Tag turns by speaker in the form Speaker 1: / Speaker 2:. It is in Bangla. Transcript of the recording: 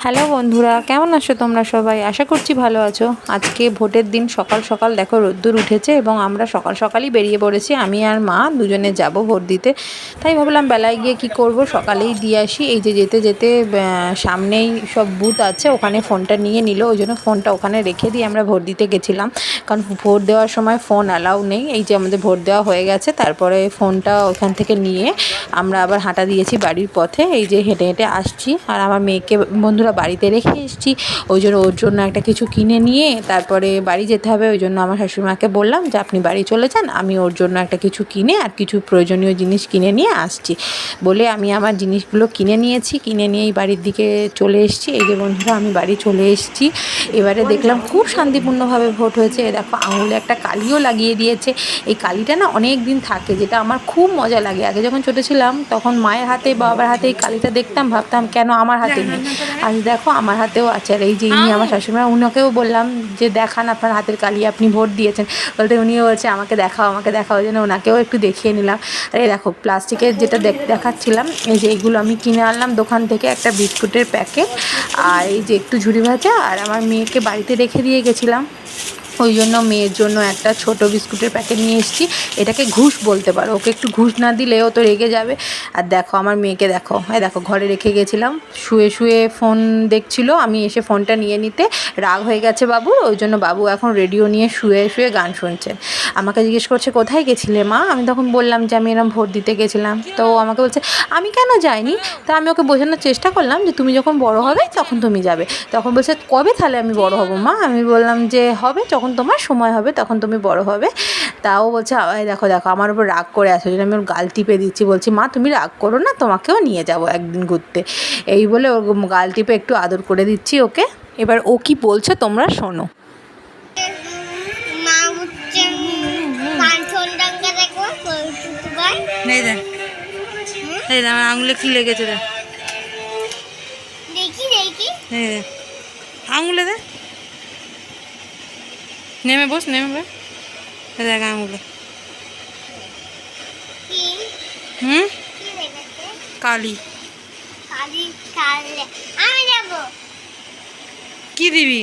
Speaker 1: হ্যালো বন্ধুরা, কেমন আছো তোমরা সবাই? আশা করছি ভালো আছো। আজকে ভোটের দিন সকাল সকাল দেখো রোদ্দুর উঠেছে এবং আমরা সকাল সকালই বেরিয়ে পড়েছি। আমি আর মা দুজনে যাব ভোট দিতে। তাই ভাবলাম বেলায় গিয়ে কি করব, সকালেই দিয়ে আসি। এই যে যেতে যেতে সামনেই সব বুথ আছে, ওখানে ফোনটা নিয়ে নিল, ওই জন্য ফোনটা ওখানে রেখে দিয়ে আমরা ভোট দিতে গেছিলাম। কারণ ভোট দেওয়ার সময় ফোন অ্যালাউ নেই। এই যে আমাদের ভোট দেওয়া হয়ে গেছে, তারপরে ফোনটা ওখান থেকে নিয়ে আমরা আবার হাঁটা দিয়েছি বাড়ির পথে। এই যে হেঁটে হেঁটে আসছি, আর আমার মেয়েকে বন্ধুরা বাড়িতে রেখে এসেছি। ওই জন্য ওর জন্য একটা কিছু কিনে নিয়ে তারপরে বাড়ি যেতে হবে। ওই জন্য আমার শাশুড়িমাকে বললাম যে আপনি বাড়ি চলে যান, আমি ওর জন্য একটা কিছু কিনে আর কিছু প্রয়োজনীয় জিনিস কিনে নিয়ে আসছি বলে আমি আমার জিনিসগুলো কিনে নিয়েছি। কিনে নিয়েই বাড়ির দিকে চলে এসেছি। এই যে বন্ধুরা আমি বাড়ি চলে এসেছি। এবারে দেখলাম খুব শান্তিপূর্ণভাবে ভোট হয়েছে। দেখো আঙুলে একটা কালিও লাগিয়ে দিয়েছে। এই কালিটা না অনেক দিন থাকে, যেটা আমার খুব মজা লাগে। আগে যখন ছোটো ছিলাম তখন মায়ের হাতে বাবার হাতে এই কালিটা দেখতাম, ভাবতাম কেন আমার হাতে নেই। আজ দেখো আমার হাতেও আছে। আর এই যে ইনি আমার শাশুড়িমা, উনাকেও বললাম যে দেখান আপনার হাতের কালি, আপনি ভোট দিয়েছেন। বলতে উনিও বলছে আমাকে দেখাও আমাকে দেখাও, ওই জন্য ওনাকেও একটু দেখিয়ে নিলাম। আর এই দেখো প্লাস্টিকের যেটা দেখাচ্ছিলাম, এই যে এইগুলো আমি কিনে আনলাম দোকান থেকে, একটা বিস্কুটের প্যাকেট আর এই যে একটু ঝুড়ি ভাজা। আর আমার মেয়েকে বাড়িতে রেখে দিয়ে গেছিলাম, ওই জন্য মেয়ের জন্য একটা ছোট বিস্কুটের প্যাকেট নিয়ে এসেছি। এটাকে ঘুষ বলতে পারো, ওকে একটু ঘুষ না দিলে ও তো রেগে যাবে। আর দেখো আমার মেয়েকে দেখো, দেখো ঘরে রেখে গেছিলাম, শুয়ে শুয়ে ফোন দেখছিল। আমি এসে ফোনটা নিয়ে নিতে রাগ হয়ে গেছে বাবুর, ওই জন্য বাবু এখন রেডিও নিয়ে শুয়ে শুয়ে গান শুনছেন। আমাকে জিজ্ঞেস করছে কোথায় গেছিলে মা? আমি তখন বললাম যে আমি এরকম ভোট দিতে গেছিলাম। তো আমাকে বলছে আমি কেন যাইনি। তা আমি ওকে বোঝানোর চেষ্টা করলাম যে তুমি যখন বড় হবে তখন তুমি যাবে। তখন বলছে কবে তাহলে আমি বড় হব মা? আমি বললাম যে হবে, যখন তোমার সময় হবে তখন তুমি বড় হবে। তাও বলছে দেখো দেখো আমার উপর রাগ করে আসে, ওই জন্য আমি ওর গাল টিপে দিচ্ছি। বলছি মা তুমি রাগ করো না, তোমাকেও নিয়ে যাবো একদিন ঘুরতে। এই বলে ওর গাল টিপে একটু আদর করে দিচ্ছি ওকে। এবার ও কি বলছে তোমরা শোনো। আমার আঙুলে কি লেগেছে রে, আঙুলে দে, নেমে বস নেমে বস, দেখ আঙুলে। কালি। কি দিবি?